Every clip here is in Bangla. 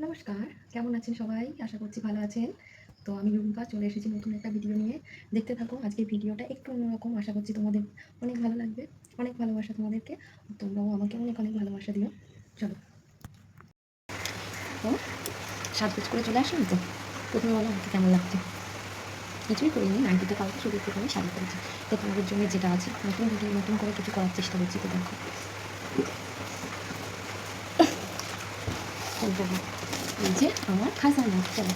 নমস্কার, কেমন আছেন সবাই? আশা করছি ভালো আছেন। তো আমি রুম্পা চলে এসেছি নতুন একটা ভিডিও নিয়ে। দেখতে থাকো আজকের ভিডিওটা একটু অন্যরকম। আশা করছি তোমাদের অনেক ভালো লাগবে। অনেক ভালোবাসা তোমাদেরকে। তোমরাও আমাকে অনেক, অনেক ভালোবাসা দিও। চলো। তো সাজগোজ করে চলে আসলাম তো। প্রথমে বলো আমাকে কেমন লাগছে? কিছুই করিনি, নাইটিটা কালকে শুধু একটুখানি শাড়ি করেছি। তো তোমাদের জন্য যেটা আছে নতুন ভিডিও নতুন করে কিছু করার চেষ্টা করছি, তো দেখো। এই যে আমার খাজানা। চলো।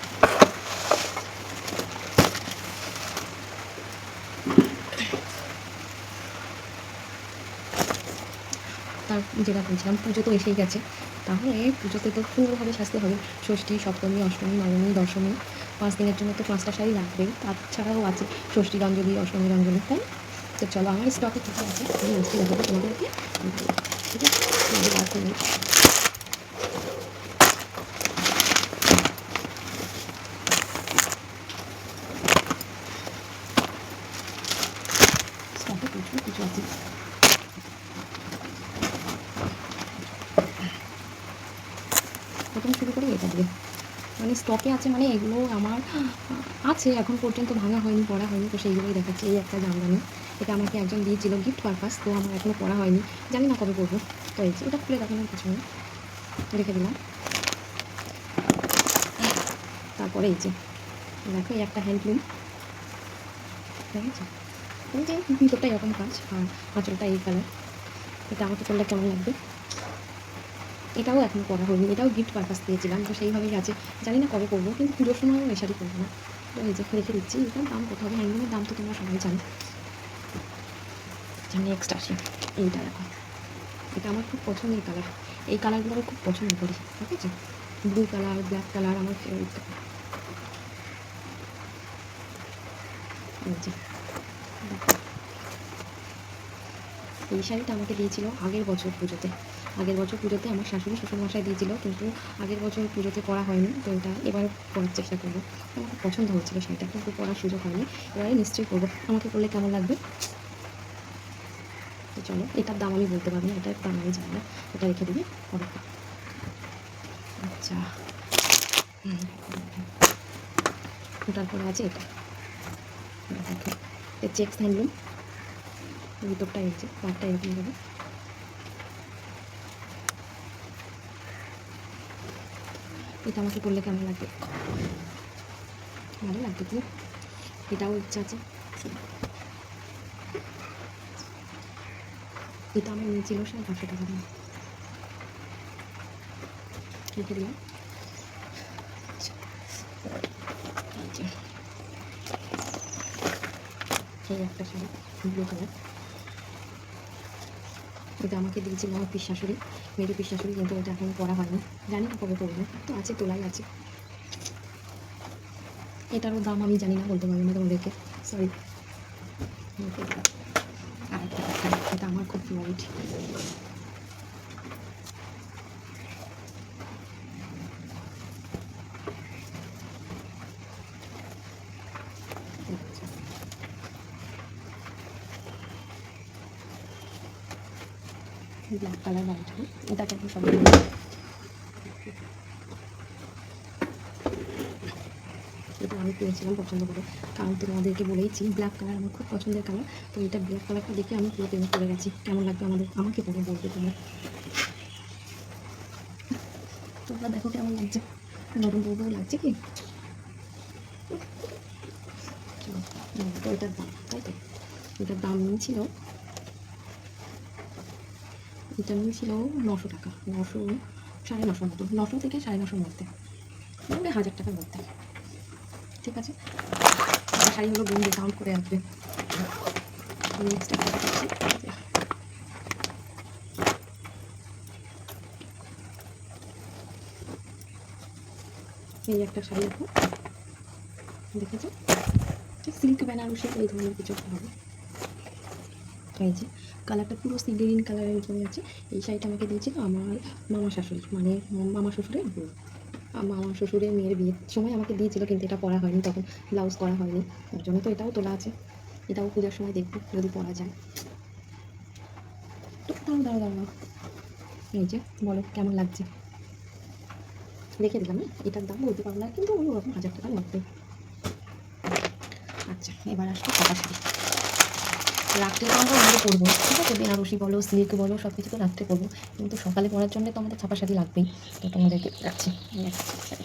তার যেটা বলছিলাম, পুজো তো এসেই গেছে। তাহলে পুজোতে তো সুন্দরভাবে সাজতে হবে। ষষ্ঠী, সপ্তমী, অষ্টমী, নবমী, দশমী, 5 দিনের জন্য তো 5টা শাড়ি লাগবেই। তাছাড়াও আছে ষষ্ঠীর অঞ্জলি, অষ্টমীর অঞ্জলি, তাই? তো চলো, আমার স্টকে কী কী আছে আমি মিষ্টি দেখাবো তোমাদেরকে। ঠিক আছে, বার করে নিই। স্টকে প্রচুর কিছু আছে। প্রথম শুরু করি এটা দিয়ে। মানে স্টকে আছে, মানে এগুলো আমার আছে, এখন পর্যন্ত ভাঙা হয়নি, পড়া হয়নি, তো সেইগুলোই দেখাচ্ছি। এই একটা জামদানি, এটা আমাকে একজন দিয়েছিল গিফট পারপাস, তো আমার এখনও পড়া হয়নি, জানি না কবে পড়বো। তো এই যে এটা খুলে দেখানোর কিছু নেই, রেখে দিলাম। তারপরে এই যে দেখো, এই একটা হ্যান্ডলুম, ঠিক আছে? এই যে ভিতরটা এরকম কাজ, আর আঁচলটা এই কালার। এটা আমাকে করলে কেমন লাগবে? এটাও এখনও পড়া হয়নি, এটাও গিফট পারপাস দিয়েছিলাম, তো সেইভাবেই আছে, জানি না কবে করবো, কিন্তু পুজোর সময়ও এই শাড়ি করবো না। তো এই যে রেখে দিচ্ছি। এটার দাম কত হবে? হ্যান্ডলুমের দাম তো তোমরা সবাই জানো। নেক্সট আসি, এইটা দেখো, এটা আমার খুব পছন্দের কালার। এই কালারগুলো আমি খুব পছন্দ করি, ঠিক আছে? ব্লু কালার, ব্ল্যাক কালার আমার ফেভারিট কালার। এই যে দেখো, এই শাড়িটা আমাকে দিয়েছিল আগের বছর পুজোতে। আগের বছর পুজোতে আমার শাশুড়ি শ্বশুরমশাই দিয়েছিল, কিন্তু আগের বছর পুজোতে পরা হয়নি, তো এটা এবার পরার চেষ্টা করবো। আমার খুব পছন্দ হয়েছিল শাড়িটা, কিন্তু পরার সুযোগ হয়নি। এবারে নিশ্চয়ই করবো। আমাকে করলে কেমন লাগবে? তো চলো, এটার দাম আমি বলতে পারবো না, এটার দাম আমি জানি না, এটা রেখে দিবি পরে। আচ্ছা, ওটার পরে আছে এটা, দেখো, এটা চেক্স হ্যান্ডলুম, ভিতরটা এই যে পাটটা এরকম হবে। এটা আমাকে করলে কেমন লাগবে? ভালো লাগবে তো? এটাও ইচ্ছা আছে। এটা আমার নিয়েছিল 550 টাকা দাম, রেখে দিলাম। এই একটা শাড়ি, ব্লু কালার, এটা আমাকে দিয়েছিল আমার পিস শাশুড়ি, মেয়ের পিস শাশুড়ি, কিন্তু এটা এখনো পরা হয়নি, জানি না কবে করবো। তো আছে, তোলাই আছে। এটারও দাম আমি জানি না, বলতে পারবো না তোমাদেরকে, সরি। আর একটা, এটা আমার খুব ফেভারিট। ব্ল্যাক কালার লাইট, এটা কিন্তু সবাই এটা আমি কিনেছিলাম পছন্দ করে, কারণ তোমাদেরকে বলেইছি ব্ল্যাক কালার আমার খুব পছন্দের কালার। তো এটা ব্ল্যাক কালারটা দেখে আমি পুরো প্রেমে পড়ে গেছি। কেমন লাগবে আমাকে পরে বলবে তোমরা। তোমরা দেখো কেমন লাগছে, নতুন বউ লাগছে কি? তো এটার দাম, তাই তো, এটার দাম নিয়েছিল, এটা নিয়েছিল 900 টাকা, 900, 950 মতো, 900 থেকে 950 মধ্যে, মানে 1000 টাকার মধ্যে। ঠিক আছে, একটা শাড়ি হলো বোন ডিসকাউন্ট করে আসবে। নেক্সট একটা দেখাচ্ছি। এই একটা শাড়ি দেখো, দেখেছো? ঠিক সিল্ক বেনারসি এই ধরনের কিছু একটা হবে। এই যে কালারটা পুরো সি গ্রিন কালারের উপরে আছে। এই শাড়িটা আমাকে দিয়েছিল আমার মামা শাশুড়ি, মানে মামা শ্বশুরের বউ। মামা শ্বশুরের মেয়ের বিয়ের সময় আমাকে দিয়েছিল, কিন্তু এটা পরা হয়নি, তখন ব্লাউজ করা হয়নি, তার জন্য তো এটাও তোলা আছে। এটাও পূজার সময় দেখবো যদি পরা যায়। তো দাঁড়াও দাঁড়াও দাঁড়াও, এই যে বলো কেমন লাগছে? রেখে দিলাম। এটার দাম বলতে পারবো না, কিন্তু ওই ওরকম 1000 টাকার মধ্যে। আচ্ছা, এবার আসবো ছাপা শাড়ি। রাত্রে তো আমরা ওগুলো পরবো, ঠিক আছে, বেনারসি বলো, সিল্ক বলো, সব কিছু তো রাত্রে পরবো, কিন্তু সকালে পরার জন্য তো আমাদের ছাপা শাড়ি লাগবেই। তো তোমাদেরকে দেখাচ্ছি, এই একটা ছাপা শাড়ি।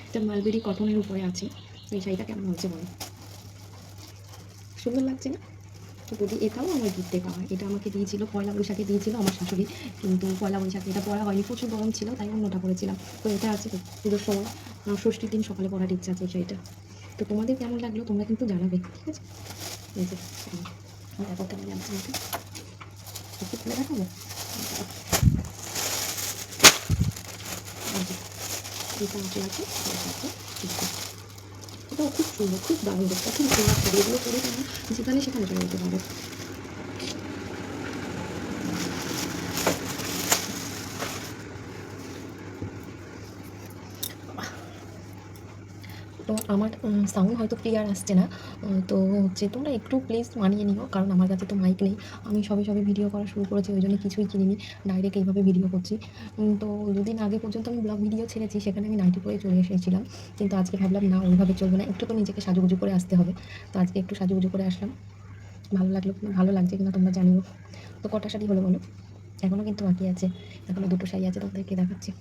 এটা মালবেরি কটনের উপরে আছে। এই শাড়িটা কেমন হচ্ছে বলো? সুন্দর লাগছে না? তো বলি, এটাও আমার গিফটে পাওয়া। এটা আমাকে দিয়েছিল, পয়লা বৈশাখে দিয়েছিল আমার শাশুড়ি, কিন্তু পয়লা বৈশাখে এটা পরা হয়নি, প্রচুর গরম ছিল, তাই অন্যটা পরেছিলাম। তো এটা আছে তো পুজোর সময়, ষষ্ঠীর দিন সকালে পরার ইচ্ছা আছে এই শাড়িটা। তো তোমাদের কেমন লাগলো তোমরা কিন্তু জানাবে, ঠিক আছে? এই যে দেখো কেমন লাগছে আমাকে, একটু খুলে দেখাবো। এই যে এটা আছে, এটাও খুব সুন্দর, খুব দারুণ দেখতে, খুব সুন্দর শাড়ি। এগুলো পরে তোমরা যেখানে সেখানে চলে যেতে পারো। তো আমার সাউন্ড হয়তো ক্লিয়ার আসছে না। তো হচ্ছে তোমরা একটু প্লিজ মানিয়ে নিও, কারণ আমার কাছে তো মাইক নেই। আমি সবে সবে ভিডিও করা শুরু করেছি, ওই জন্য কিছুই কিনিনি, ডাইরেক্ট এইভাবে ভিডিও করছি। তো দুদিন আগে পর্যন্ত আমি ব্লগ ভিডিও ছেড়েছি, সেখানে আমি নাইটি পরে চলে এসেছিলাম, কিন্তু আজকে ভাবলাম না, ওইভাবে চলবে না, একটু তো নিজেকে সাজুগুজু করে আসতে হবে। তো আজকে একটু সাজুগুজু করে আসলাম। ভালো লাগলো কিনা, ভালো লাগছে কিনা তোমরা জানিও। তো কটা শাড়ি হলো বলো? এখনও কিন্তু বাকি আছে, এখনও 2টো শাড়ি আছে, তোমাদেরকে দেখাচ্ছি।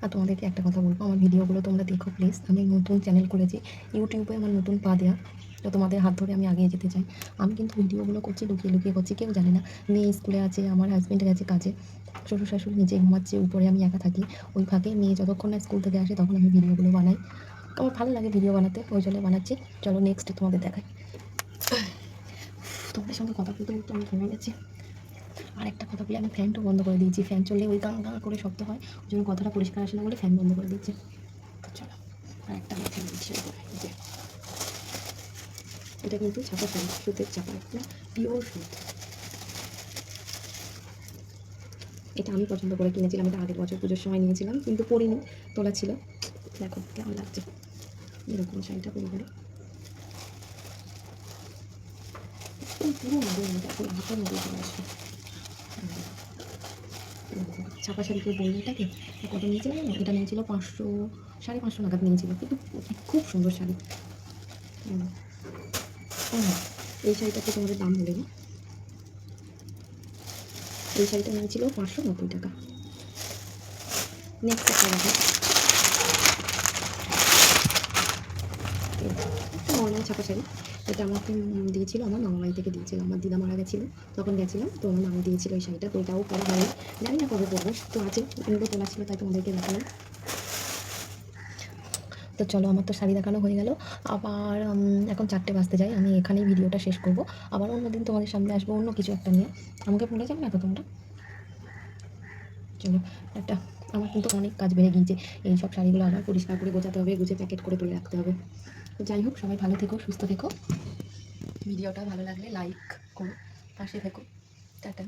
আর তোমাদেরকে একটা কথা বলবো, আমার ভিডিওগুলো তোমরা দেখো প্লিজ। আমি নতুন চ্যানেল করেছি, ইউটিউবে আমার নতুন পা দেওয়া। তো তোমাদের হাত ধরে আমি এগিয়ে যেতে চাই। আমি কিন্তু ভিডিওগুলো করছি লুকিয়ে লুকিয়ে করছি, কেউ জানে না। মেয়ে স্কুলে আছে, আমার হাজব্যান্ড গেছে কাজে, শ্বশুর শাশুড়ি নিচে ঘুমাচ্ছে, উপরে আমি একা থাকি। ওই ফাঁকে মেয়ে যতক্ষণ না স্কুল থেকে আসে তখন আমি ভিডিওগুলো বানাই। আমার ভালো লাগে ভিডিও বানাতে, ওই জন্য বানাচ্ছি। চলো নেক্সট তোমাদের দেখাই। তোমাদের সঙ্গে কথা বলতে বলতে আমি ঘেমে গেছি। আর একটা কথা বলি, আমি ফ্যানটা বন্ধ করে দিয়েছি, ফ্যান চললে ওই গাঁ গাঁ করে শব্দ হয়, ওই জন্য কথাটা পরিষ্কার আসে না বলে ফ্যান বন্ধ করে দিচ্ছি। তো চলো আর একটা মাথায় দিচ্ছি, যে এটা কিন্তু ছাপা শাড়ি, সুতের চাপা, একটা পিওর সুত। এটা আমি পছন্দ করে কিনেছিলাম, এটা আগের বছর পুজোর সময় নিয়েছিলাম, কিন্তু পরিনি, তোলা ছিল। দেখো কেমন লাগছে এরকম শাড়িটা পরে পরে, পুরো মধ্যে মধ্যে এখন হাতের মধ্যে চলে আসবে। ছাপা শাড়িকে বললো এটাকে কত নিয়েছিল জানো? এটা নিয়েছিল 500, 550 নাগাদ নিয়েছিল, কিন্তু খুব সুন্দর শাড়ি। হ্যাঁ, এই শাড়িটাকে তোমাদের দাম বলে না, এই শাড়িটা নিয়েছিল 590 টাকা। নেক্সট একটা দেখো, একটা নর্মাল ছাপা শাড়ি। এটা আমাকে দিয়েছিল আমার মামা বাড়ি থেকে দিয়েছিল, আমার দিদা মারা গেছিলো, তখন গেছিলাম, তো আমার মামা দিয়েছিল এই শাড়িটা। তো এটাও পরা হয়নি, জানি না কবে পরবো, তো আছে এগুলো তোলা ছিল, তাই তোমাদেরকে দেখালাম। তো চলো, আমার তো শাড়ি দেখানো হয়ে গেল। আবার এখন 4টে বাজতে যাই, আমি এখানেই ভিডিওটা শেষ করব। আবার অন্যদিন তোমাদের সামনে আসবো অন্য কিছু একটা নিয়ে। আমাকে ভুলে যাবে না তো তোমরা? চলো একটা, আমার কিন্তু অনেক কাজ বেড়ে গিয়েছে, এই সব শাড়িগুলো আবার পরিষ্কার করে গোছাতে হবে, গুছিয়ে প্যাকেট করে তুলে রাখতে হবে। তো যাই হোক, সবাই ভালো থেকো, সুস্থ থেকো, ভিডিওটা ভালো লাগলে লাইক করো, পাশে থেকো, টাটা।